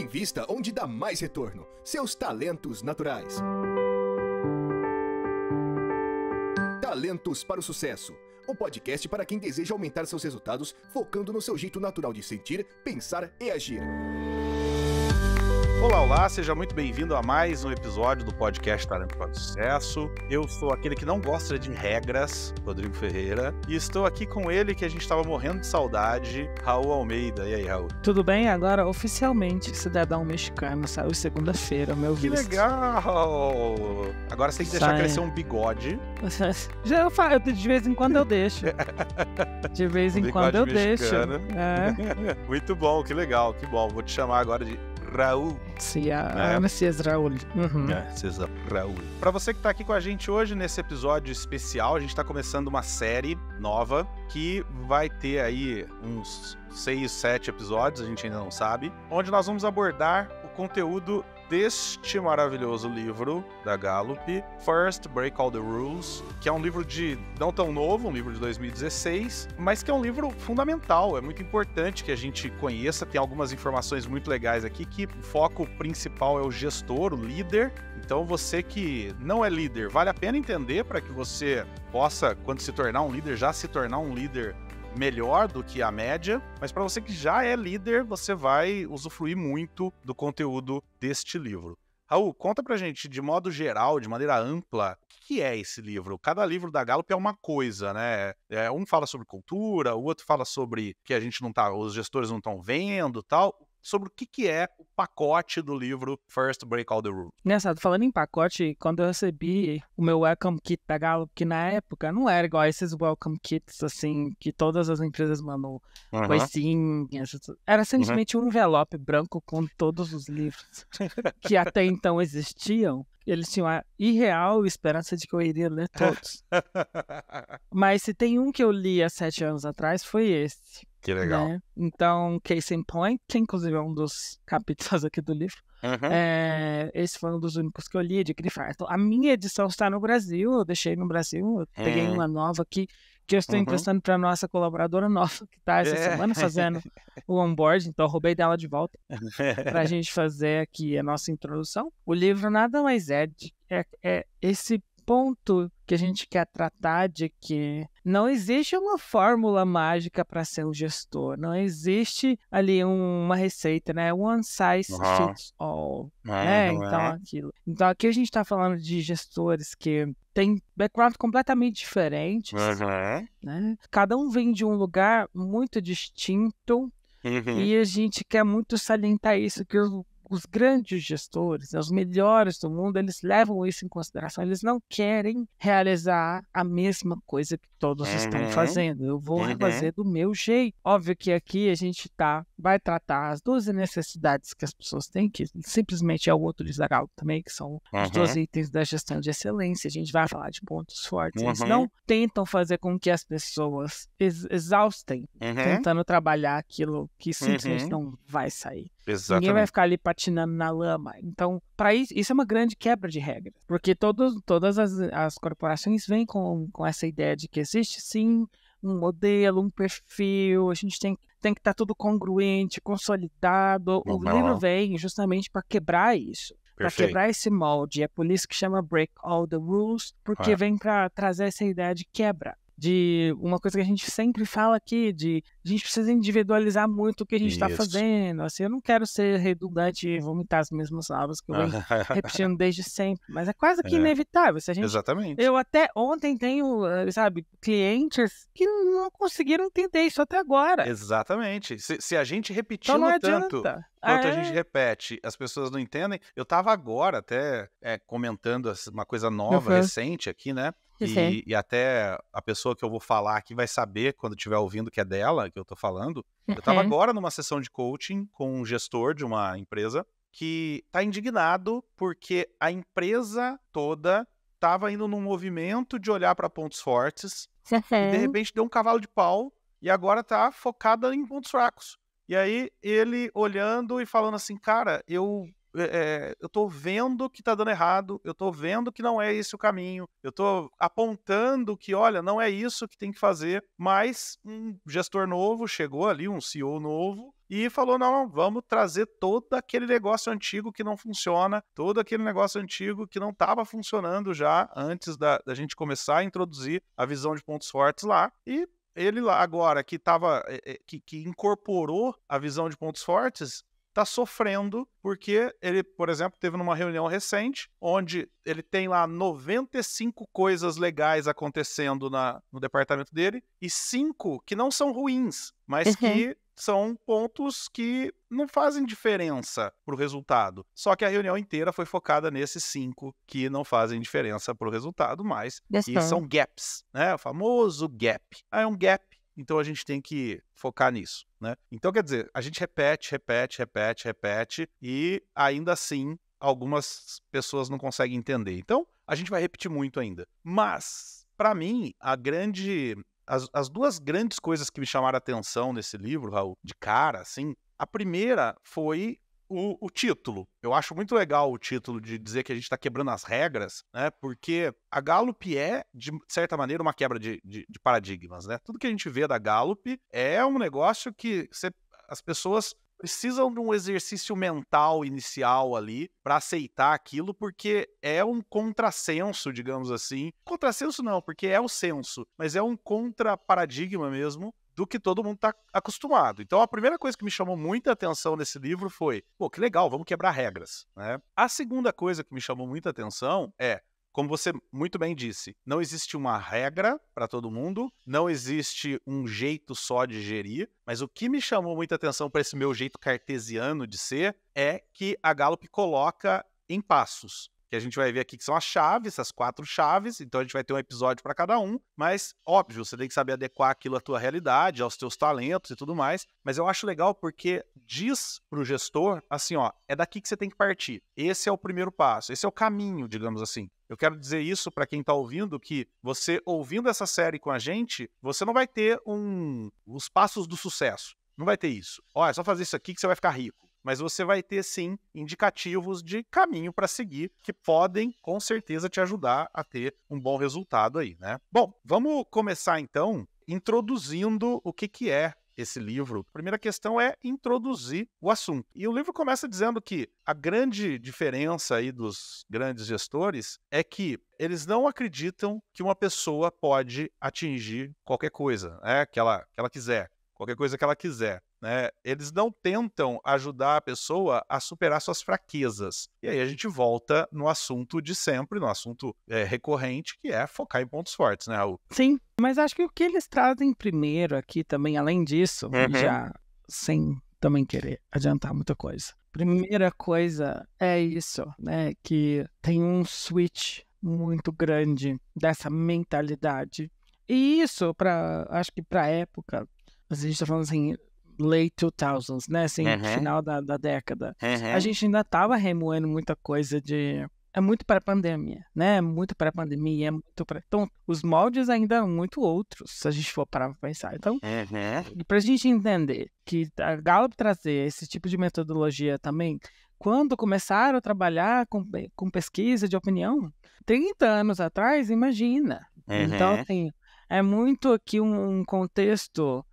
Invista onde dá mais retorno. Seus talentos naturais. Talentos para o Sucesso. Um podcast para quem deseja aumentar seus resultados, focando no seu jeito natural de sentir, pensar e agir. Olá, olá, seja muito bem-vindo a mais um episódio do podcast Talento para o Sucesso. Eu sou aquele que não gosta de regras, Rodrigo Ferreira, e estou aqui com ele que a gente estava morrendo de saudade, Raul Almeida. E aí, Raul? Tudo bem? Agora, oficialmente, Cidadão Mexicano saiu segunda-feira, meu Que visto. legal! Agora você tem que deixar crescer um bigode. Já eu falo, de vez em quando eu deixo. De vez em quando eu deixo. É. Muito bom, que legal, que bom. Vou te chamar agora de Raul. Sim, Messias Raul. César Raul. Para você que tá aqui com a gente hoje nesse episódio especial, a gente tá começando uma série nova que vai ter aí uns 6, 7 episódios, a gente ainda não sabe, onde nós vamos abordar o conteúdo deste maravilhoso livro da Gallup, First Break All the Rules, que é um livro não tão novo, um livro de 2016, mas que é um livro fundamental, é muito importante que a gente conheça, tem algumas informações muito legais aqui, que o foco principal é o gestor, o líder. Então você que não é líder, vale a pena entender para que você possa, quando se tornar um líder, já se tornar um líder melhor do que a média, mas para você que já é líder, você vai usufruir muito do conteúdo deste livro. Raul, conta pra gente, de modo geral, de maneira ampla, o que é esse livro? Cada livro da Gallup é uma coisa, né? Um fala sobre cultura, o outro fala sobre que os gestores não estão vendo, tal. Sobre o que é o pacote do livro First Break All the Rules. Engraçado, falando em pacote, quando eu recebi o meu Welcome Kit da Gallup, que na época não era igual a esses Welcome Kits, assim, que todas as empresas mandam coisinhas. Era simplesmente um envelope branco com todos os livros que até então existiam. Eles tinham a irreal esperança de que eu iria ler todos. Mas se tem um que eu li há 7 anos atrás, foi esse. Que legal. Né? Então, Case in Point, que inclusive é um dos capítulos aqui do livro, esse foi um dos únicos que eu li de grifar. Então, a minha edição está no Brasil, eu deixei no Brasil, eu peguei uma nova aqui, que eu estou emprestando para a nossa colaboradora nova, que está essa semana fazendo o onboard, então eu roubei dela de volta para a gente fazer aqui a nossa introdução. O livro nada mais é esse ponto que a gente quer tratar de que não existe uma fórmula mágica para ser um gestor, não existe ali uma receita, né? One size fits all, né? Então aqui a gente está falando de gestores que têm background completamente diferentes, né? Cada um vem de um lugar muito distinto e a gente quer muito salientar isso, que os grandes gestores, os melhores do mundo, eles levam isso em consideração. Eles não querem realizar a mesma coisa que todos estão fazendo. Eu vou fazer do meu jeito. Óbvio que aqui a gente vai tratar as 12 necessidades que as pessoas têm, que simplesmente é o outro desagrado também, que são os 12 itens da gestão de excelência. A gente vai falar de pontos fortes. Eles não tentam fazer com que as pessoas exaustem, tentando trabalhar aquilo que simplesmente não vai sair. Exatamente. Ninguém vai ficar ali patinando na lama. Então, para isso é uma grande quebra de regras. Porque todas as corporações vêm com essa ideia de que existe, sim, um modelo, um perfil, a gente tem que estar tudo congruente, consolidado. O livro vem justamente para quebrar isso. Para quebrar esse molde. É por isso que chama Break All the Rules, porque vem para trazer essa ideia de quebra. De uma coisa que a gente sempre fala aqui, a gente precisa individualizar muito o que a gente está fazendo. Assim, eu não quero ser redundante e vomitar as mesmas palavras que eu venho repetindo desde sempre, mas é quase que inevitável. Se a gente, exatamente. Eu até ontem tenho, clientes que não conseguiram entender isso até agora. Exatamente. Se a gente repetindo então tanto quanto a gente repete, as pessoas não entendem. Eu estava agora até comentando uma coisa nova, recente aqui, né? E até a pessoa que eu vou falar aqui vai saber quando estiver ouvindo que é dela, que eu tô falando. Eu tava agora numa sessão de coaching com um gestor de uma empresa que tá indignado porque a empresa toda tava indo num movimento de olhar para pontos fortes e de repente deu um cavalo de pau e agora tá focada em pontos fracos. E aí ele olhando e falando assim, cara, eu tô vendo que tá dando errado, eu tô vendo que não é esse o caminho, eu tô apontando que, olha, não é isso que tem que fazer, mas um gestor novo chegou ali, um CEO novo, e falou, não, vamos trazer todo aquele negócio antigo que não funciona, todo aquele negócio antigo que não estava funcionando já antes da gente começar a introduzir a visão de pontos fortes lá, e ele lá agora que incorporou a visão de pontos fortes, está sofrendo porque ele, por exemplo, teve numa reunião recente onde ele tem lá 95 coisas legais acontecendo no departamento dele e 5 que não são ruins, mas que são pontos que não fazem diferença pro resultado. Só que a reunião inteira foi focada nesses 5 que não fazem diferença pro resultado, mas que são gaps, né? O famoso gap. É um gap. Então a gente tem que focar nisso, né? Então, quer dizer, a gente repete e ainda assim algumas pessoas não conseguem entender. Então, a gente vai repetir muito ainda. Mas, para mim, as duas grandes coisas que me chamaram a atenção nesse livro, Raul, de cara, assim, a primeira foi o título. Eu acho muito legal o título de dizer que a gente está quebrando as regras, né? Porque a Gallup é, de certa maneira, uma quebra de paradigmas, né? Tudo que a gente vê da Gallup é um negócio que as pessoas precisam de um exercício mental inicial ali para aceitar aquilo, porque é um contrassenso, digamos assim. Contrassenso não, porque é o senso, mas é um contra-paradigma mesmo do que todo mundo está acostumado. Então, a primeira coisa que me chamou muita atenção nesse livro foi, pô, que legal, vamos quebrar regras, né? A segunda coisa que me chamou muita atenção é, como você muito bem disse, não existe uma regra para todo mundo, não existe um jeito só de gerir, mas o que me chamou muita atenção para esse meu jeito cartesiano de ser é que a Gallup coloca em passos, que a gente vai ver aqui que são as chaves, as 4 chaves, então a gente vai ter um episódio para cada um, mas, óbvio, você tem que saber adequar aquilo à tua realidade, aos teus talentos e tudo mais, mas eu acho legal porque diz pro gestor, assim, ó, é daqui que você tem que partir, esse é o primeiro passo, esse é o caminho, digamos assim. Eu quero dizer isso para quem está ouvindo, que você ouvindo essa série com a gente, você não vai ter os passos do sucesso, não vai ter isso. Ó, é só fazer isso aqui que você vai ficar rico. Mas você vai ter, sim, indicativos de caminho para seguir que podem, com certeza, te ajudar a ter um bom resultado aí, né? Bom, vamos começar, então, introduzindo o que é esse livro. A primeira questão é introduzir o assunto. E o livro começa dizendo que a grande diferença aí dos grandes gestores é que eles não acreditam que uma pessoa pode atingir qualquer coisa, né, que ela quiser, qualquer coisa que ela quiser. Né? Eles não tentam ajudar a pessoa a superar suas fraquezas. E aí a gente volta no assunto de sempre, no assunto recorrente, que é focar em pontos fortes, né, Raul? Sim, mas acho que o que eles trazem primeiro aqui também, além disso, já sem também querer adiantar muita coisa. Primeira coisa é isso, né, que tem um switch muito grande dessa mentalidade. E isso, acho que para a época, a gente está falando assim, late 2000s, né? Assim, final da década. A gente ainda estava remoendo muita coisa é muito pré-pandemia, né? Muito pré-pandemia, Então, os moldes ainda eram muito outros, se a gente for parar para pensar. Então, para a gente entender que a Gallup trazer esse tipo de metodologia também, quando começaram a trabalhar com pesquisa de opinião, 30 anos atrás, imagina. Então, assim, é muito aqui um contexto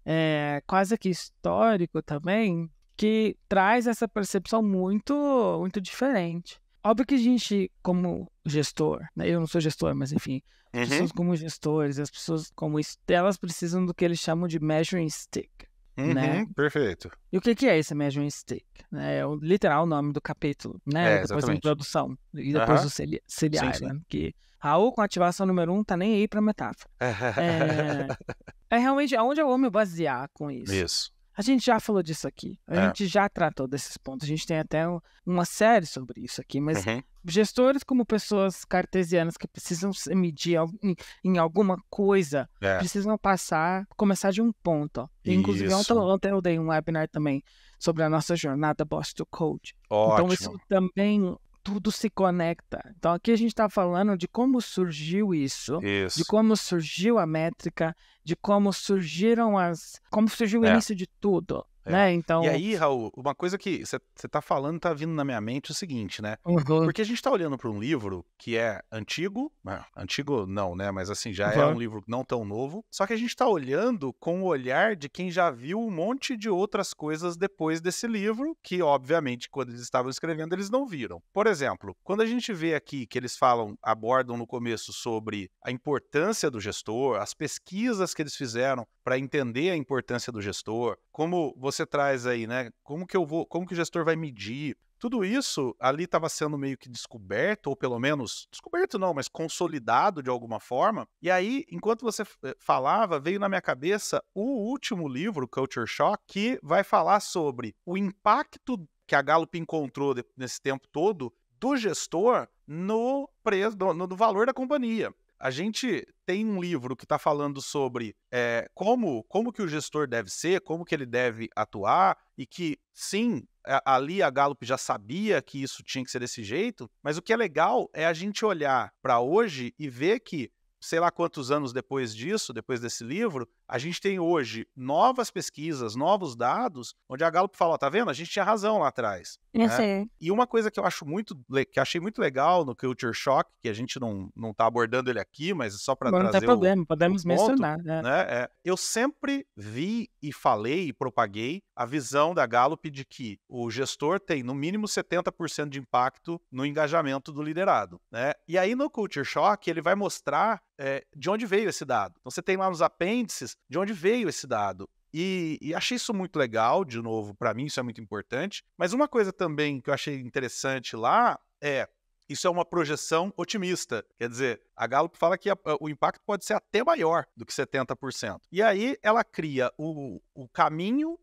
quase que histórico também, que traz essa percepção muito, muito diferente. Óbvio que a gente, como gestor, né, eu não sou gestor, mas enfim, as pessoas como gestores, as pessoas como elas precisam do que eles chamam de measuring stick. Né? Perfeito. E o que é esse measuring stick? É o literal nome do capítulo, né? Depois da introdução e depois do ciliar, né? Que Raul, com ativação número 1, tá nem aí pra metáfora. É realmente aonde eu vou me basear com isso. Isso. A gente já falou disso aqui. A gente já tratou desses pontos. A gente tem até uma série sobre isso aqui. Mas gestores como pessoas cartesianas que precisam se medir em alguma coisa, precisam começar de um ponto. Ó. Inclusive, ontem eu dei um webinar também sobre a nossa jornada Boss to Coach. Ótimo. Então, isso também... Tudo se conecta. Então, aqui a gente está falando de como surgiu isso, de como surgiu a métrica, de como surgiu o início de tudo. né? Então... E aí, Raul, uma coisa que você tá falando, tá vindo na minha mente é o seguinte, né? Porque a gente tá olhando para um livro que é antigo não, né? Mas assim, já é um livro não tão novo, só que a gente tá olhando com o olhar de quem já viu um monte de outras coisas depois desse livro, que obviamente, quando eles estavam escrevendo, eles não viram. Por exemplo, quando a gente vê aqui que eles abordam no começo sobre a importância do gestor, as pesquisas que eles fizeram para entender a importância do gestor, como você traz aí, né? Como que o gestor vai medir? Tudo isso ali estava sendo meio que descoberto, ou pelo menos, descoberto não, mas consolidado de alguma forma. E aí, enquanto você falava, veio na minha cabeça o último livro, Culture Shock, que vai falar sobre o impacto que a Gallup encontrou nesse tempo todo do gestor no preço, no valor da companhia. A gente tem um livro que está falando sobre como que o gestor deve ser, como que ele deve atuar, e que, sim, ali a Gallup já sabia que isso tinha que ser desse jeito, mas o que é legal é a gente olhar para hoje e ver que, sei lá quantos anos depois desse livro, a gente tem hoje novas pesquisas, novos dados, onde a Gallup fala, tá vendo? A gente tinha razão lá atrás. Né? E uma coisa que eu achei muito legal no Culture Shock, que a gente não tá abordando ele aqui, mas é só para trazer não tem problema, podemos mencionar. Né? Eu sempre vi e falei e propaguei a visão da Gallup de que o gestor tem no mínimo 70% de impacto no engajamento do liderado. Né? E aí no Culture Shock ele vai mostrar de onde veio esse dado. Então você tem lá nos apêndices de onde veio esse dado. E achei isso muito legal, de novo, para mim isso é muito importante. Mas uma coisa também que eu achei interessante lá isso é uma projeção otimista. Quer dizer, a Gallup fala que o impacto pode ser até maior do que 70%. E aí ela cria o caminho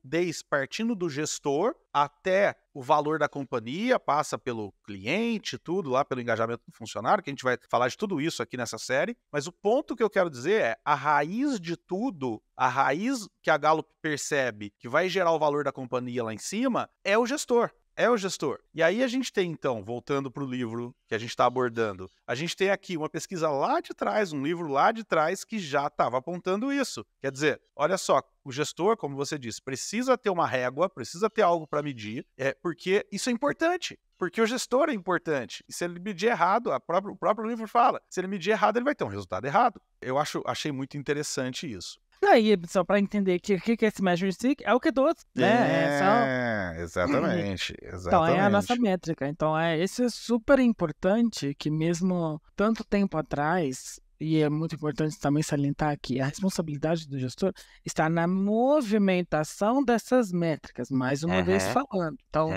partindo do gestor até o valor da companhia, passa pelo cliente, tudo lá, pelo engajamento do funcionário, que a gente vai falar de tudo isso aqui nessa série. Mas o ponto que eu quero dizer é a raiz de tudo, a raiz que a Gallup percebe que vai gerar o valor da companhia lá em cima é o gestor. É o gestor. E aí a gente tem, então, voltando para o livro que a gente está abordando, a gente tem aqui uma pesquisa lá de trás, um livro lá de trás que já estava apontando isso. Quer dizer, olha só, o gestor, como você disse, precisa ter uma régua, precisa ter algo para medir, porque isso é importante. Porque o gestor é importante. E se ele medir errado, o próprio livro fala, se ele medir errado, ele vai ter um resultado errado. Eu achei muito interessante isso. Aí, só para entender que o que é esse measure stick, é o Q12, né? Exatamente. Então, é a nossa métrica. Então, isso é super importante, que mesmo tanto tempo atrás, e é muito importante também salientar que a responsabilidade do gestor está na movimentação dessas métricas, mais uma vez falando. Então,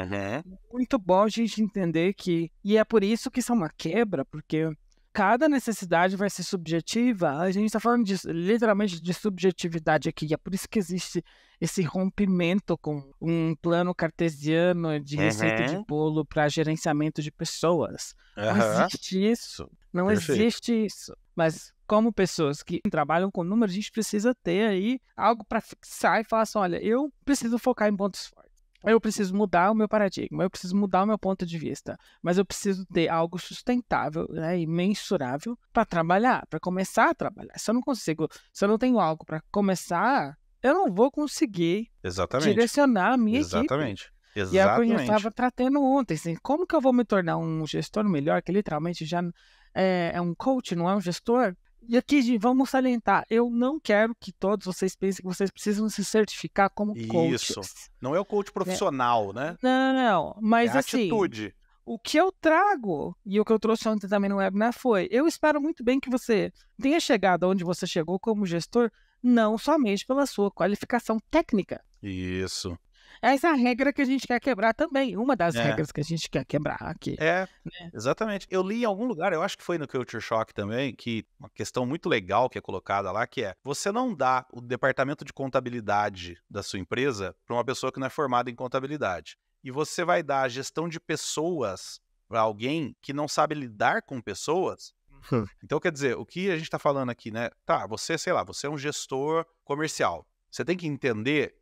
muito bom a gente entender que, e é por isso que isso é uma quebra, porque cada necessidade vai ser subjetiva. A gente está falando literalmente de subjetividade aqui. E é por isso que existe esse rompimento com um plano cartesiano de receita de bolo para gerenciamento de pessoas. Não existe isso. Não existe isso. Mas como pessoas que trabalham com números, a gente precisa ter aí algo para fixar e falar assim, olha, eu preciso focar em pontos fortes. Eu preciso mudar o meu paradigma, eu preciso mudar o meu ponto de vista, mas eu preciso ter algo sustentável, né, e mensurável para trabalhar, para começar a trabalhar. Se eu não tenho algo para começar, eu não vou conseguir direcionar a minha equipe. E é o que eu estava tratando ontem, assim, como que eu vou me tornar um gestor melhor, que literalmente já é um coach, não é um gestor? E aqui, vamos salientar, eu não quero que todos vocês pensem que vocês precisam se certificar como coaches. Isso, não é o coach profissional, né? Não, mas assim, atitude. O que eu trago, e o que eu trouxe ontem também no webinar foi, eu espero muito bem que você tenha chegado onde você chegou como gestor, não somente pela sua qualificação técnica. Isso. Essa é a regra que a gente quer quebrar também. Uma das regras que a gente quer quebrar aqui. Né? Exatamente. Eu li em algum lugar, eu acho que foi no Culture Shock também, que uma questão muito legal que é colocada lá, que é, você não dá o departamento de contabilidade da sua empresa para uma pessoa que não é formada em contabilidade. E você vai dar a gestão de pessoas para alguém que não sabe lidar com pessoas. Então, quer dizer, o que a gente está falando aqui, né? Tá, você, sei lá, você é um gestor comercial. Você tem que entender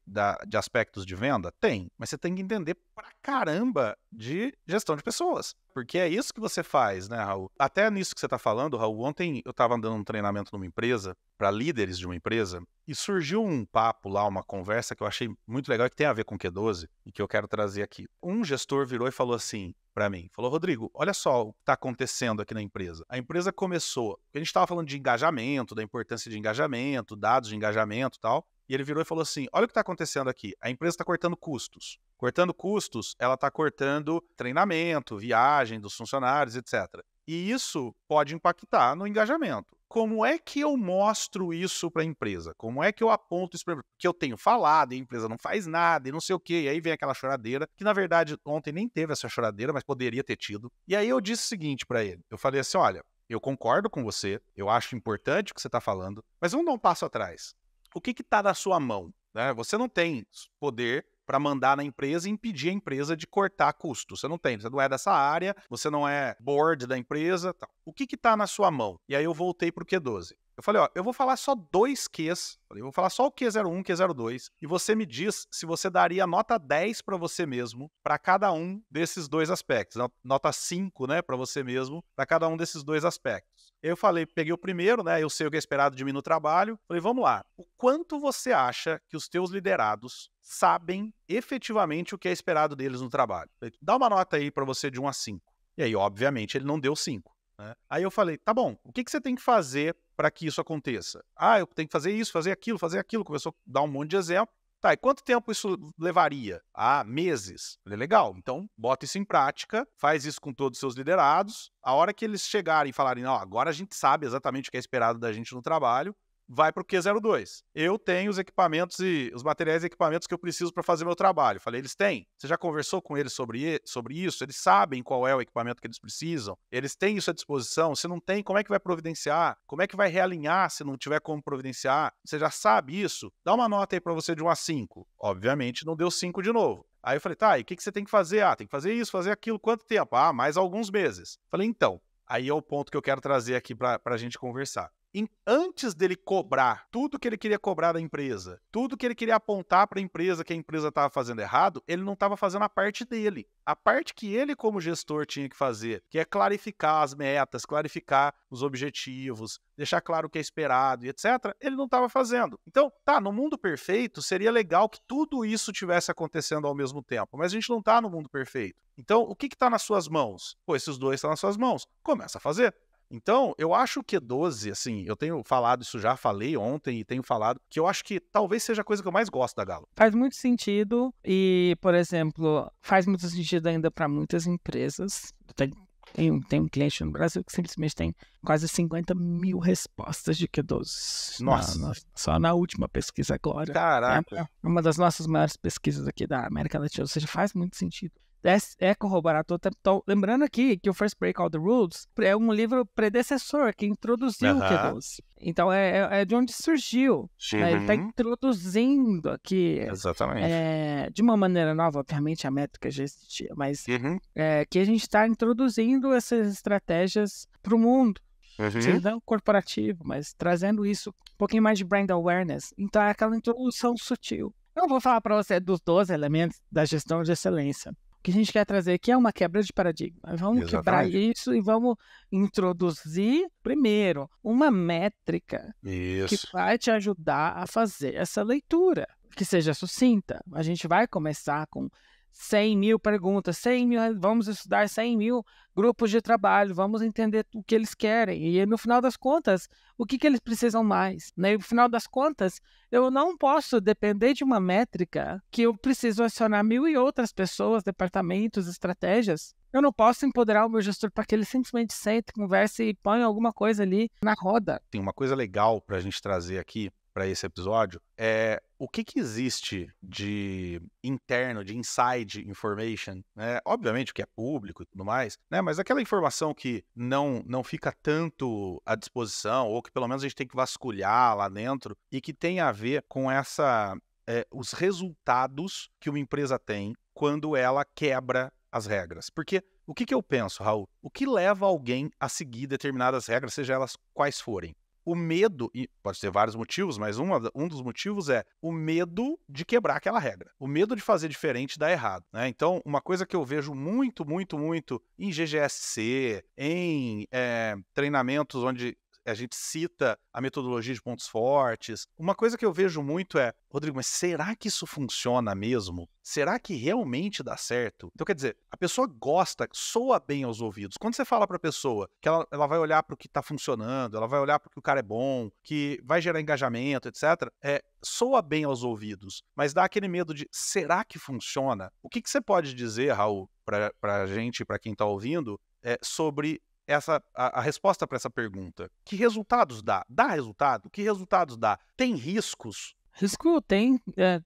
de aspectos de venda? Tem, mas você tem que entender pra caramba de gestão de pessoas. Porque é isso que você faz, né, Raul? Até nisso que você tá falando, Raul, ontem eu tava dando um treinamento numa empresa, para líderes de uma empresa, e surgiu um papo lá, uma conversa que eu achei muito legal, que tem a ver com o Q12, e que eu quero trazer aqui. Um gestor virou e falou assim para mim, falou, Rodrigo, olha só o que está acontecendo aqui na empresa. A empresa começou, a gente estava falando de engajamento, da importância de engajamento, dados de engajamento e tal, e ele virou e falou assim, olha o que está acontecendo aqui, a empresa está cortando custos. Cortando custos, ela está cortando treinamento, viagem dos funcionários, etc. E isso pode impactar no engajamento. Como é que eu mostro isso para a empresa? Como é que eu aponto isso para a empresa? Porque eu tenho falado e a empresa não faz nada e não sei o quê. E aí vem aquela choradeira, que na verdade ontem nem teve essa choradeira, mas poderia ter tido. E aí eu disse o seguinte para ele. Eu falei assim, olha, eu concordo com você, eu acho importante o que você está falando, mas vamos dar um passo atrás. O que está na sua mão? Né? Você não tem poder para mandar na empresa e impedir a empresa de cortar custos. Você não é dessa área, você não é board da empresa. Tal. O que está na sua mão? E aí eu voltei para o Q12. Eu falei, ó, eu vou falar só 2 Qs. Eu vou falar só o Q01, Q02. E você me diz se você daria nota 10 para você mesmo para cada um desses 2 aspectos. Nota 5, né, para você mesmo, para cada um desses 2 aspectos. Eu falei, peguei o primeiro, né, eu sei o que é esperado de mim no trabalho. Falei, vamos lá. O quanto você acha que os teus liderados sabem efetivamente o que é esperado deles no trabalho? Falei, dá uma nota aí para você de 1 a 5. E aí, obviamente, ele não deu 5. Né? Aí eu falei, tá bom, o que você tem que fazer para que isso aconteça? Ah, eu tenho que fazer isso, fazer aquilo. Começou a dar um monte de exemplo. Tá, e quanto tempo isso levaria? Ah, meses. Falei, legal, então bota isso em prática, faz isso com todos os seus liderados. A hora que eles chegarem e falarem, não, agora a gente sabe exatamente o que é esperado da gente no trabalho, vai para o Q02. Eu tenho os equipamentos e os materiais e equipamentos que eu preciso para fazer meu trabalho. Falei, eles têm? Você já conversou com eles sobre isso? Eles sabem qual é o equipamento que eles precisam? Eles têm isso à disposição? Se não tem, como é que vai providenciar? Como é que vai realinhar se não tiver como providenciar? Você já sabe isso? Dá uma nota aí para você de 1 a 5. Obviamente não deu 5 de novo. Aí eu falei, tá, e o que você tem que fazer? Ah, tem que fazer isso, fazer aquilo. Quanto tempo? Ah, mais alguns meses. Falei, então, aí é o ponto que eu quero trazer aqui para a gente conversar. Antes dele cobrar tudo que ele queria cobrar da empresa, tudo que ele queria apontar para a empresa que a empresa estava fazendo errado, ele não estava fazendo a parte dele. A parte que ele, como gestor, tinha que fazer, que é clarificar as metas, clarificar os objetivos, deixar claro o que é esperado e etc., ele não estava fazendo. Então, tá, no mundo perfeito, seria legal que tudo isso tivesse acontecendo ao mesmo tempo, mas a gente não está no mundo perfeito. Então, o que está nas suas mãos? Pô, esses 2 estão nas suas mãos. Começa a fazer. Então, eu acho que Q12, assim, eu tenho falado isso já, falei ontem e tenho falado, que eu acho que talvez seja a coisa que eu mais gosto da Galo. Faz muito sentido e, por exemplo, faz muito sentido ainda para muitas empresas. Tem um cliente no Brasil que simplesmente tem quase 50 mil respostas de Q12. Nossa. Só na última pesquisa agora. Caraca. É uma das nossas maiores pesquisas aqui da América Latina, ou seja, faz muito sentido. É corroborar todo o tempo. Tô lembrando aqui que o First Break All the Rules é um livro predecessor que introduziu o Q12. Então é de onde surgiu. Né? Ele está introduzindo aqui. Exatamente. De uma maneira nova, obviamente a métrica já existia, mas que a gente está introduzindo essas estratégias para o mundo. Não corporativo, mas trazendo isso um pouquinho mais de brand awareness. Então é aquela introdução sutil. Eu vou falar para você dos 12 elementos da gestão de excelência. O que a gente quer trazer aqui é uma quebra de paradigma. Vamos quebrar isso e vamos introduzir, primeiro, uma métrica que vai te ajudar a fazer essa leitura, que seja sucinta. A gente vai começar com 100 mil perguntas, vamos estudar 100 mil grupos de trabalho, vamos entender o que eles querem e no final das contas, o que eles precisam mais. Né? E no final das contas, eu não posso depender de uma métrica que eu preciso acionar 1.000 e outras pessoas, departamentos, estratégias. Eu não posso empoderar o meu gestor para que ele simplesmente sente, converse e ponha alguma coisa ali na roda. Tem uma coisa legal para a gente trazer aqui para esse episódio é o que existe de interno, de inside information, né? Obviamente o que é público e tudo mais, né? Mas aquela informação que não fica tanto à disposição, ou que pelo menos a gente tem que vasculhar lá dentro, e que tem a ver com os resultados que uma empresa tem quando ela quebra as regras. Porque o que eu penso, Raul? O que leva alguém a seguir determinadas regras, seja elas quais forem? o medo, e pode ter vários motivos, mas um dos motivos é o medo de quebrar aquela regra. O medo de fazer diferente e dar errado, né? Então, uma coisa que eu vejo muito em GGSC, em treinamentos onde a gente cita a metodologia de pontos fortes. Uma coisa que eu vejo muito é, Rodrigo, mas será que isso funciona mesmo? Será que realmente dá certo? Então, quer dizer, a pessoa gosta, soa bem aos ouvidos. Quando você fala para a pessoa que ela vai olhar para o que está funcionando, ela vai olhar para o que o cara é bom, que vai gerar engajamento, etc., soa bem aos ouvidos, mas dá aquele medo de, será que funciona? O que você pode dizer, Raul, para a gente, para quem está ouvindo, sobre a resposta para essa pergunta? Que resultados dá? Dá resultado? Que resultados dá? Tem riscos? Risco tem,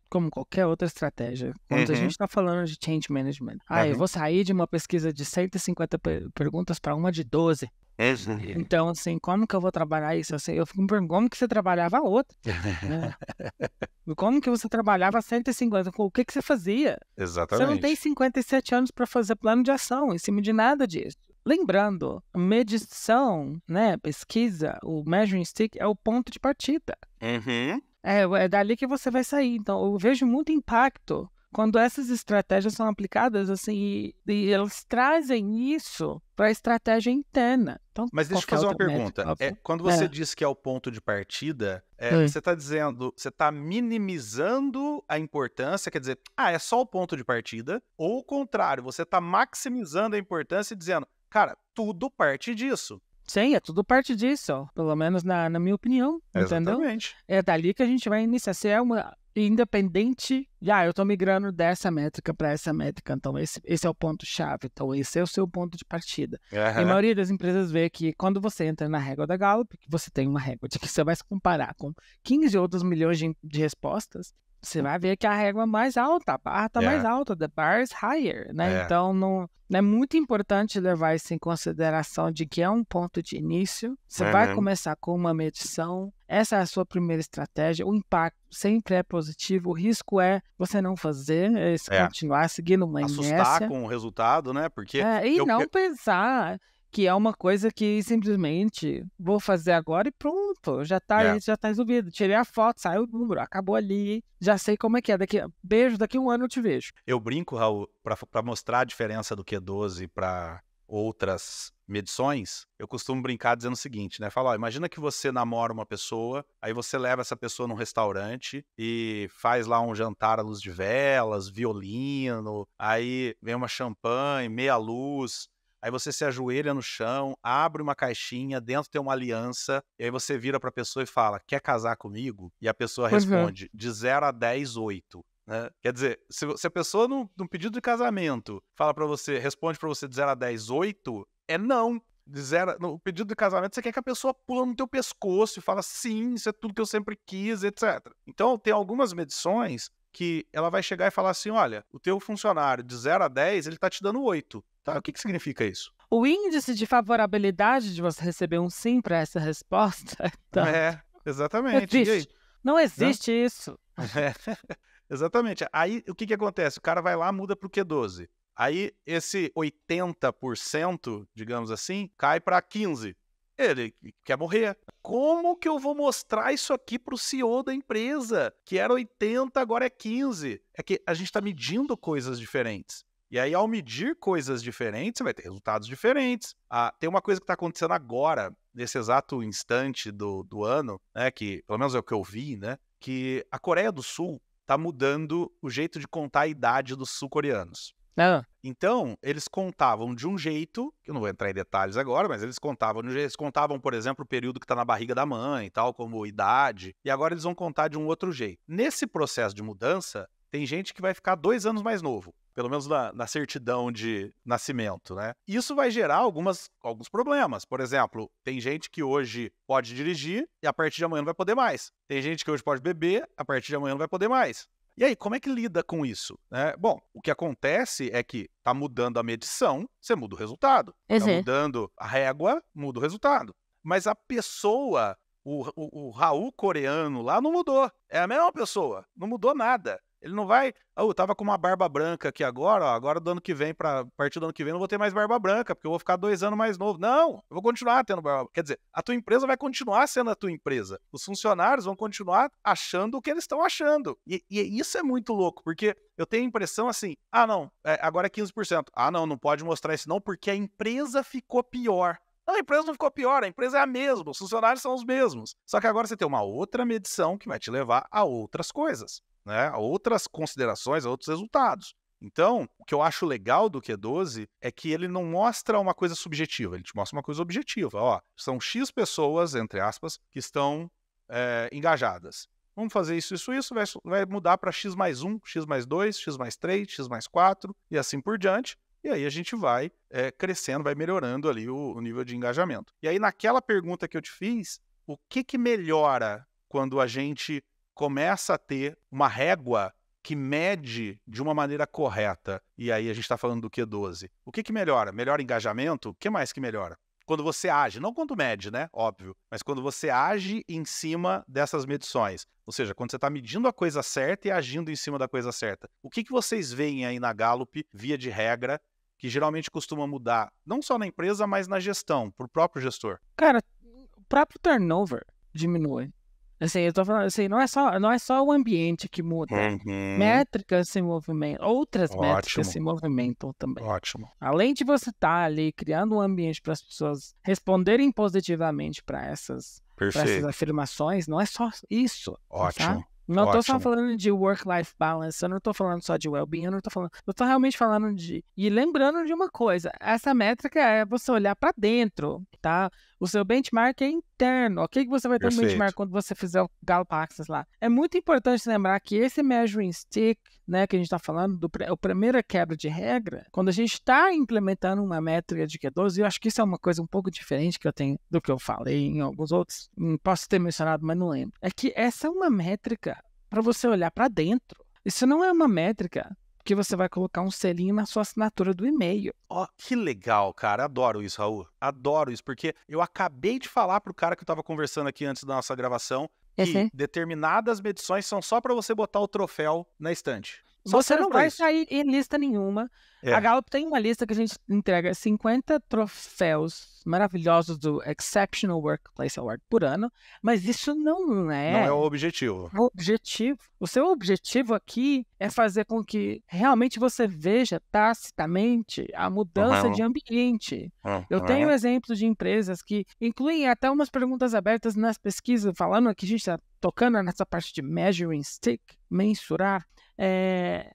como qualquer outra estratégia. Quando a gente está falando de change management. Eu vou sair de uma pesquisa de 150 perguntas para uma de 12. Então, assim, como que eu vou trabalhar isso? Assim, eu fico me perguntando, como que você trabalhava a outra? Né? Como que você trabalhava 150? O que você fazia? Exatamente. Você não tem 57 anos para fazer plano de ação em cima de nada disso. Lembrando, medição, né, pesquisa, o measuring stick é o ponto de partida. É dali que você vai sair. Então, eu vejo muito impacto quando essas estratégias são aplicadas, assim, e elas trazem isso para a estratégia interna. Então, mas deixa eu fazer uma pergunta. Quando você diz que é o ponto de partida, você está dizendo, você está minimizando a importância, quer dizer, é só o ponto de partida, ou o contrário, você está maximizando a importância e dizendo, cara, tudo parte disso. Sim, é tudo parte disso, ó. Pelo menos na minha opinião, entendeu? Exatamente. É dali que a gente vai iniciar. Se é uma independente, eu estou migrando dessa métrica para essa métrica, então esse é o ponto-chave, então esse é o seu ponto de partida. E a maioria das empresas vê que quando você entra na régua da Gallup, que você tem uma régua de que você vai se comparar com 15 outros milhões de respostas, você vai ver que a régua é mais alta, a barra está mais alta, the bar is higher, né? Então, não é muito importante levar isso em consideração de que é um ponto de início. Você vai começar com uma medição, essa é a sua primeira estratégia, o impacto sempre é positivo, o risco é você não fazer, continuar seguindo uma inércia. Assustar com o resultado, né? Porque pensar que é uma coisa que simplesmente vou fazer agora e pronto, já tá resolvido. Tirei a foto, saiu o número, acabou ali, já sei como é que é. Beijo, daqui a um ano eu te vejo. Eu brinco, Raul, para mostrar a diferença do Q12 para outras medições, eu costumo brincar dizendo o seguinte, né? Fala, imagina que você namora uma pessoa, aí você leva essa pessoa num restaurante e faz lá um jantar à luz de velas, violino, aí vem uma champanhe, meia luz. Aí você se ajoelha no chão, abre uma caixinha, dentro tem uma aliança, e aí você vira pra pessoa e fala, quer casar comigo? E a pessoa responde, de 0 a 10, 8. Né? Quer dizer, se a pessoa num pedido de casamento responde pra você de 0 a 10, 8, é não. No pedido de casamento, você quer que a pessoa pula no teu pescoço e fala, sim, isso é tudo que eu sempre quis, etc. Então, tem algumas medições que ela vai chegar e falar assim, olha, o teu funcionário de 0 a 10, ele tá te dando 8. Tá, o que significa isso? O índice de favorabilidade de você receber um sim para essa resposta... Exatamente. Não existe isso. Exatamente. Aí, o que acontece? O cara vai lá, muda pro Q12. Aí, esse 80%, digamos assim, cai para 15%. Ele quer morrer. Como que eu vou mostrar isso aqui pro CEO da empresa? Que era 80, agora é 15. É que a gente está medindo coisas diferentes. E aí, ao medir coisas diferentes, você vai ter resultados diferentes. Tem uma coisa que está acontecendo agora, nesse exato instante do ano, né, que pelo menos é o que eu vi, né, que a Coreia do Sul está mudando o jeito de contar a idade dos sul-coreanos. Então, eles contavam de um jeito, que eu não vou entrar em detalhes agora, mas eles contavam de um jeito. Eles contavam, por exemplo, o período que está na barriga da mãe, tal, como idade, e agora eles vão contar de um outro jeito. Nesse processo de mudança, tem gente que vai ficar 2 anos mais novo, pelo menos na certidão de nascimento, né? Isso vai gerar alguns problemas. Por exemplo, tem gente que hoje pode dirigir e a partir de amanhã não vai poder mais. Tem gente que hoje pode beber, a partir de amanhã não vai poder mais. E aí, como é que lida com isso? Bom, o que acontece é que tá mudando a medição, você muda o resultado. Tá mudando a régua, muda o resultado. Mas a pessoa, o Raul coreano lá, não mudou. É a mesma pessoa, não mudou nada. Ele não vai, eu tava com uma barba branca aqui agora, ó, agora do ano que vem, a partir do ano que vem, eu não vou ter mais barba branca, porque eu vou ficar 2 anos mais novo. Não, eu vou continuar tendo barba. Quer dizer, a tua empresa vai continuar sendo a tua empresa. Os funcionários vão continuar achando o que eles estão achando. E isso é muito louco, porque eu tenho a impressão assim, não, agora é 15%. Não pode mostrar isso não, porque a empresa ficou pior. Não, a empresa não ficou pior, a empresa é a mesma, os funcionários são os mesmos. Só que agora você tem uma outra medição que vai te levar a outras coisas, né? A outras considerações, a outros resultados. Então, o que eu acho legal do Q12 é que ele não mostra uma coisa subjetiva, ele te mostra uma coisa objetiva. Ó, são X pessoas, entre aspas, que estão engajadas. Vamos fazer isso, vai mudar para X mais 1, X mais 2, X mais 3, X mais 4 e assim por diante. E aí a gente vai crescendo, vai melhorando ali o nível de engajamento. E aí naquela pergunta que eu te fiz, o que melhora quando a gente começa a ter uma régua que mede de uma maneira correta? E aí a gente está falando do Q12. O que melhora? Melhora engajamento? O que mais que melhora? Quando você age, não quando mede, né? Óbvio. Mas quando você age em cima dessas medições. Ou seja, quando você está medindo a coisa certa e agindo em cima da coisa certa. O que vocês veem aí na Gallup, via de regra, que geralmente costuma mudar, não só na empresa, mas na gestão, para o próprio gestor? Cara, o próprio turnover diminui. Assim, eu tô falando assim, não é só o ambiente que muda. Métricas se movimentam, outras métricas se movimentam também. Ótimo. Além de você estar ali criando um ambiente para as pessoas responderem positivamente para essas afirmações, não é só isso. Ótimo. Tá? Não estou só falando de work-life balance, eu não estou falando só de well-being, eu estou realmente falando de... E lembrando de uma coisa, essa métrica é você olhar para dentro, tá? O seu benchmark é interno, ok? Que você vai ter um benchmark quando você fizer o Gallup Access lá. É muito importante lembrar que esse measuring stick, né, que a gente está falando, a primeira quebra de regra, quando a gente está implementando uma métrica de Q12, eu acho que isso é uma coisa um pouco diferente que eu tenho do que eu falei em alguns outros, posso ter mencionado, mas não lembro. É que essa é uma métrica para você olhar para dentro. Isso não é uma métrica que você vai colocar um selinho na sua assinatura do e-mail. Que legal, cara. Adoro isso, Raul. Adoro isso, porque eu acabei de falar pro cara que eu estava conversando aqui antes da nossa gravação que determinadas medições são só para você botar o troféu na estante. Você não vai sair em lista nenhuma. A Gallup tem uma lista que a gente entrega 50 troféus maravilhosos do Exceptional Workplace Award por ano, mas isso não é o objetivo. O seu objetivo aqui é fazer com que realmente você veja tacitamente a mudança de ambiente. Eu tenho exemplos de empresas que incluem até umas perguntas abertas nas pesquisas, falando que a gente está tocando nessa parte de measuring stick, mensurar.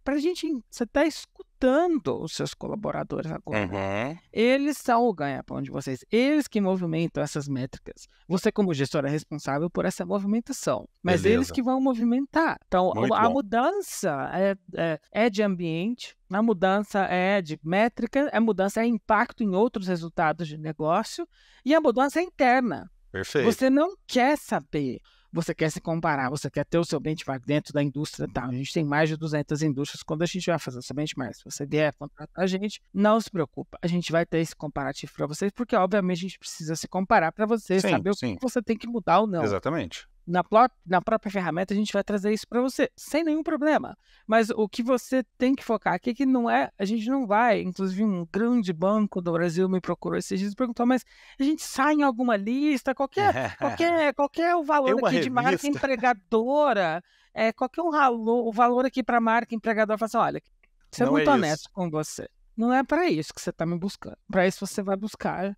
Pra gente, você está escutando os seus colaboradores agora. Eles são o ganha-pão de vocês. Eles que movimentam essas métricas. Você, como gestor, é responsável por essa movimentação. Mas eles que vão movimentar. Então, a mudança é de ambiente, a mudança é de métrica, a mudança é impacto em outros resultados de negócio e a mudança é interna. Perfeito. Você não quer saber. Você quer se comparar, você quer ter o seu benchmark dentro da indústria tal. A gente tem mais de 200 indústrias. Quando a gente vai fazer o seu benchmark, se você vier contratar a gente, não se preocupa. A gente vai ter esse comparativo para vocês, porque obviamente a gente precisa se comparar para você saber o que você tem que mudar ou não. Exatamente. Na própria ferramenta a gente vai trazer isso para você, sem nenhum problema. Mas o que você tem que focar aqui é que não é, a gente não vai, inclusive um grande banco do Brasil me procurou esses dias e perguntou, mas a gente sai em alguma lista, qualquer o valor aqui de marca empregadora, qualquer o valor aqui para marca empregadora, fala assim, olha, ser muito honesto com você. Não é para isso que você está me buscando. Para isso você vai buscar.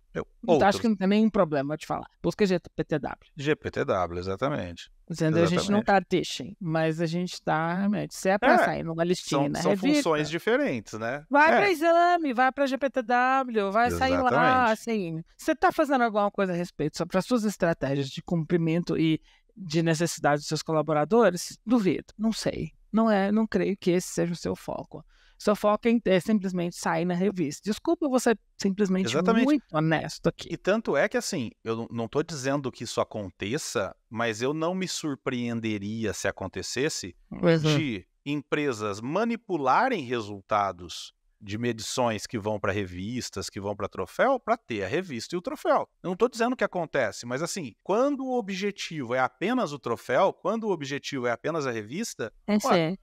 Acho que não tem nenhum problema de falar. Busca GPTW. GPTW, exatamente. Entendeu? A gente não está dishing, mas a gente está realmente. Se é para sair numa listinha na revista. São funções diferentes, né? Vai para exame, vai para GPTW, vai sair lá. Assim, você está fazendo alguma coisa a respeito sobre as suas estratégias de cumprimento e de necessidade dos seus colaboradores? Duvido. Não sei. Não creio que esse seja o seu foco. Seu foco é simplesmente sair na revista. Desculpa você simplesmente muito honesto aqui. E tanto é que, assim, eu não estou dizendo que isso aconteça, mas eu não me surpreenderia se acontecesse de empresas manipularem resultados de medições que vão para revistas, que vão para troféu, para ter a revista e o troféu. Eu não estou dizendo que acontece, mas assim, quando o objetivo é apenas o troféu, quando o objetivo é apenas a revista,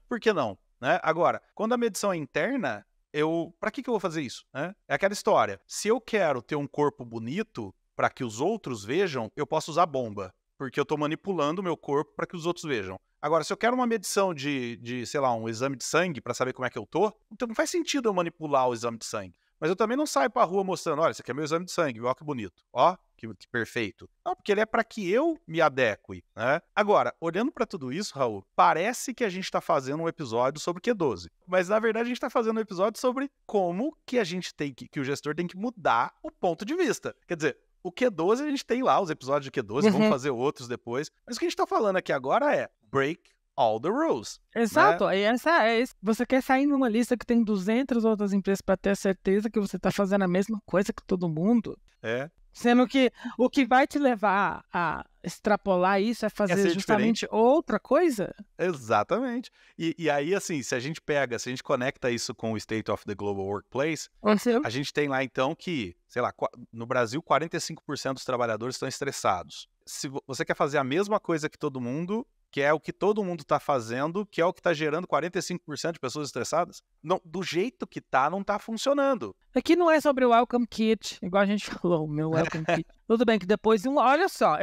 por que não? né? Agora, quando a medição é interna, pra que eu vou fazer isso? Né? É aquela história. Se eu quero ter um corpo bonito para que os outros vejam, eu posso usar bomba, porque eu estou manipulando o meu corpo para que os outros vejam. Agora, se eu quero uma medição de, sei lá, um exame de sangue para saber como é que eu tô, então não faz sentido eu manipular o exame de sangue. Mas eu também não saio pra rua mostrando, olha, esse aqui é meu exame de sangue, ó que bonito, ó, que perfeito. Não, porque ele é para que eu me adeque, né? Agora, olhando para tudo isso, Raul, parece que a gente tá fazendo um episódio sobre Q12. Mas, na verdade, a gente tá fazendo um episódio sobre como que a gente tem que o gestor tem que mudar o ponto de vista. Quer dizer, o Q12 a gente tem lá, os episódios de Q12, vamos fazer outros depois. Mas o que a gente tá falando aqui agora é break all the rules. Exato, Né? Você quer sair numa lista que tem 200 outras empresas para ter certeza que você está fazendo a mesma coisa que todo mundo? Sendo que o que vai te levar a extrapolar isso é fazer justamente diferente. Outra coisa? Exatamente. E aí, assim, se a gente conecta isso com o State of the Global Workplace, a gente tem lá, então, que, sei lá, no Brasil, 45% dos trabalhadores estão estressados. Se você quer fazer a mesma coisa que todo mundo, que é o que todo mundo está fazendo, que é o que está gerando 45% de pessoas estressadas, não, do jeito que tá, não tá funcionando. Aqui não é sobre o Welcome Kit, igual a gente falou, o meu Welcome Kit. Tudo bem que depois de olha só,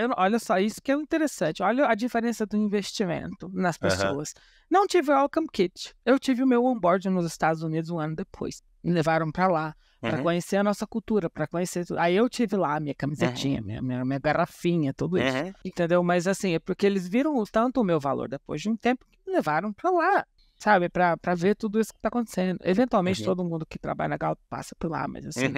isso que é interessante. Olha a diferença do investimento nas pessoas. Não tive o Welcome Kit. Eu tive o meu onboard nos Estados Unidos um ano depois. Me levaram para lá, para conhecer a nossa cultura, para conhecer tudo. Aí eu tive lá a minha camisetinha, minha garrafinha, tudo isso. Entendeu? Mas assim, é porque eles viram tanto o meu valor depois de um tempo que me levaram para lá. Sabe, para ver tudo isso que está acontecendo. Eventualmente, todo mundo que trabalha na Gallup passa por lá, mas assim,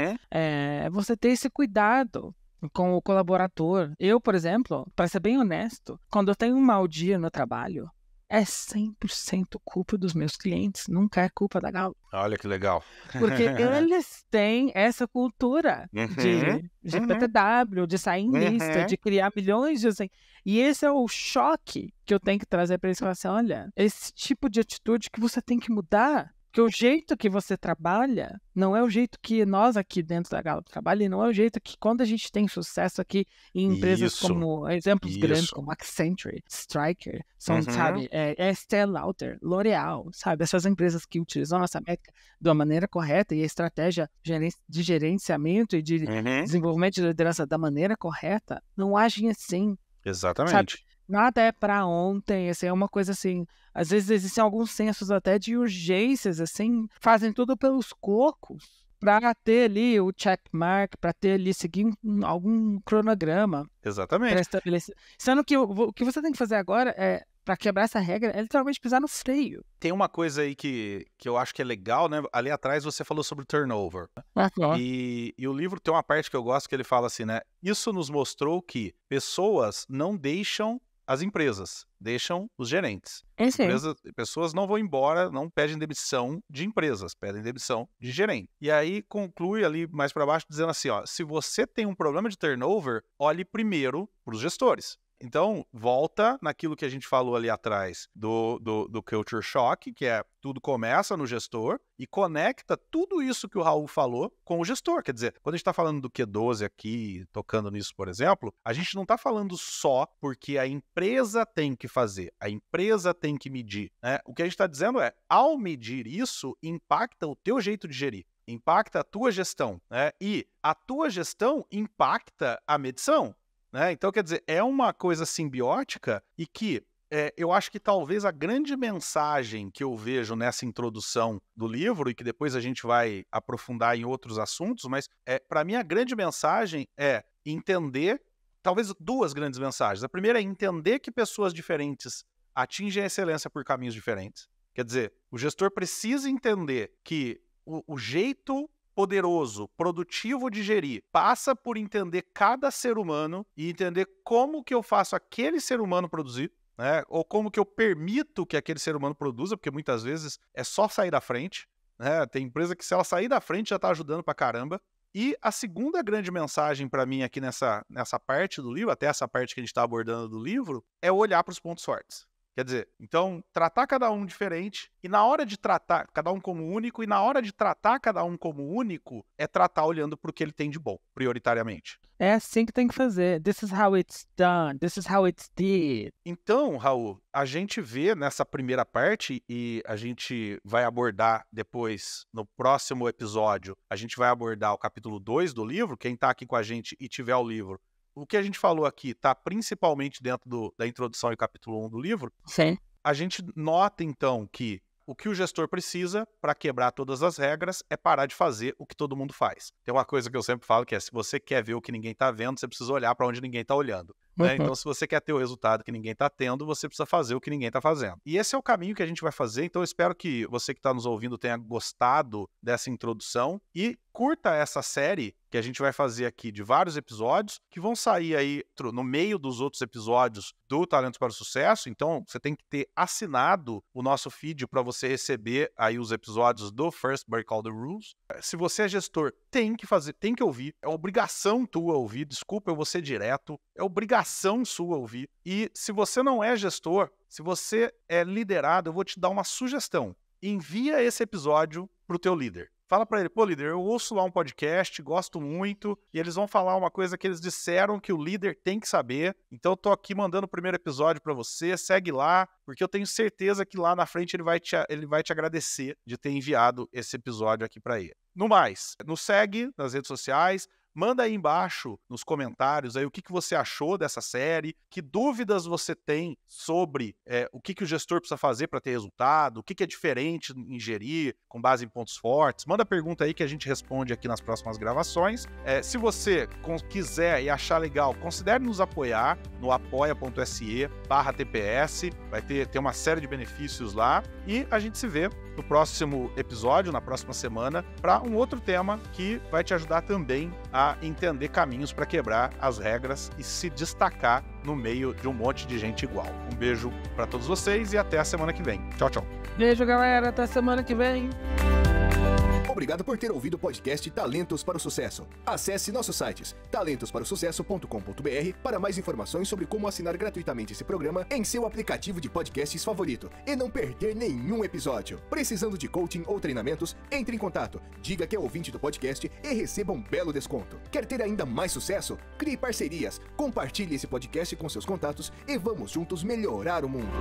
você ter esse cuidado com o colaborador. Eu, por exemplo, para ser bem honesto, quando eu tenho um mau dia no trabalho, é 100% culpa dos meus clientes, nunca é culpa da Gallup. Olha que legal. Porque eles têm essa cultura de PTW, de sair em lista, de criar milhões de... Assim, e esse é o choque que eu tenho que trazer para eles. Falar assim, olha, esse tipo de atitude que você tem que mudar. Porque o jeito que você trabalha não é o jeito que nós aqui dentro da Gallup trabalhamos, e não é o jeito que quando a gente tem sucesso aqui em empresas como, exemplos grandes como Accenture, Stryker, são, sabe, Estée Lauder, L'Oréal, sabe, essas empresas que utilizam a nossa métrica de uma maneira correta e a estratégia de gerenciamento e de desenvolvimento de liderança da maneira correta, não agem assim. Exatamente. Sabe? Nada é para ontem, assim, é uma coisa assim, às vezes existem alguns sensos até de urgências, assim, fazem tudo pelos cocos para ter ali o checkmark, para ter ali, seguir algum cronograma. Exatamente. Estabelecer. Sendo que o que você tem que fazer agora para quebrar essa regra é literalmente pisar no freio. Tem uma coisa aí que eu acho que é legal, né? Ali atrás você falou sobre turnover. E o livro tem uma parte que eu gosto que ele fala assim, né? Isso nos mostrou que pessoas não deixam as empresas, deixam os gerentes. Pessoas não vão embora, não pedem demissão de empresas, pedem demissão de gerente. E aí conclui ali mais para baixo dizendo assim, ó, se você tem um problema de turnover, olhe primeiro para os gestores. Então, volta naquilo que a gente falou ali atrás do Culture Shock, que é tudo começa no gestor e conecta tudo isso que o Raul falou com o gestor. Quer dizer, quando a gente está falando do Q12 aqui, tocando nisso, por exemplo, a gente não está falando só porque a empresa tem que fazer, a empresa tem que medir, né? O que a gente está dizendo é, ao medir isso, impacta o teu jeito de gerir. Impacta a tua gestão, né? E a tua gestão impacta a medição. Né? Então, quer dizer, é uma coisa simbiótica e que eu acho que talvez a grande mensagem que eu vejo nessa introdução do livro, e que depois a gente vai aprofundar em outros assuntos, mas para mim a grande mensagem é entender, talvez duas grandes mensagens. A primeira é entender que pessoas diferentes atingem a excelência por caminhos diferentes. Quer dizer, o gestor precisa entender que o jeito poderoso, produtivo de gerir, passa por entender cada ser humano e entender como que eu faço aquele ser humano produzir, né? Ou como que eu permito que aquele ser humano produza, porque muitas vezes é só sair da frente, né? Tem empresa que se ela sair da frente já está ajudando pra caramba. E a segunda grande mensagem para mim aqui nessa parte do livro, até essa parte que a gente está abordando do livro, é olhar para os pontos fortes. Quer dizer, então, tratar cada um diferente, e na hora de tratar cada um como único, e na hora de tratar cada um como único, é tratar olhando para o que ele tem de bom, prioritariamente. É assim que tem que fazer. This is how it's done. This is how it's did. Então, Raul, a gente vê nessa primeira parte, e a gente vai abordar depois, no próximo episódio, a gente vai abordar o capítulo 2 do livro. Quem está aqui com a gente e tiver o livro, o que a gente falou aqui está principalmente dentro da introdução e capítulo 1 do livro. Sim. A gente nota, então, que o que o gestor precisa para quebrar todas as regras é parar de fazer o que todo mundo faz. Tem uma coisa que eu sempre falo que é, se você quer ver o que ninguém está vendo, você precisa olhar para onde ninguém está olhando. Né? Então, se você quer ter o resultado que ninguém está tendo, você precisa fazer o que ninguém está fazendo. E esse é o caminho que a gente vai fazer. Então, eu espero que você que está nos ouvindo tenha gostado dessa introdução e curta essa série que a gente vai fazer aqui de vários episódios que vão sair aí no meio dos outros episódios do Talentos para o Sucesso. Então, você tem que ter assinado o nosso feed para você receber aí os episódios do First Break All the Rules. Se você é gestor, tem que fazer, tem que ouvir. É obrigação tua ouvir. Desculpa, eu vou ser direto. É obrigação sua ouvir. E se você não é gestor, se você é liderado, eu vou te dar uma sugestão. Envia esse episódio pro teu líder. Fala pra ele, pô, líder, eu ouço lá um podcast, gosto muito, e eles vão falar uma coisa que eles disseram que o líder tem que saber, então eu tô aqui mandando o primeiro episódio pra você, segue lá, porque eu tenho certeza que lá na frente ele vai te agradecer de ter enviado esse episódio aqui pra ele. No mais, nos segue nas redes sociais, manda aí embaixo nos comentários aí o que você achou dessa série, que dúvidas você tem sobre o que o gestor precisa fazer para ter resultado, o que é diferente em gerir com base em pontos fortes. Manda pergunta aí que a gente responde aqui nas próximas gravações. Se você quiser e achar legal, considere nos apoiar no apoia.se/TPS. Vai ter uma série de benefícios lá. E a gente se vê no próximo episódio, na próxima semana, para um outro tema que vai te ajudar também a entender caminhos para quebrar as regras e se destacar no meio de um monte de gente igual. Um beijo para todos vocês e até a semana que vem. Tchau, tchau. Beijo, galera. Até semana que vem. Obrigado por ter ouvido o podcast Talentos para o Sucesso. Acesse nossos sites talentosparosucesso.com.br para mais informações sobre como assinar gratuitamente esse programa em seu aplicativo de podcasts favorito e não perder nenhum episódio. Precisando de coaching ou treinamentos? Entre em contato, diga que é ouvinte do podcast e receba um belo desconto. Quer ter ainda mais sucesso? Crie parcerias, compartilhe esse podcast com seus contatos e vamos juntos melhorar o mundo.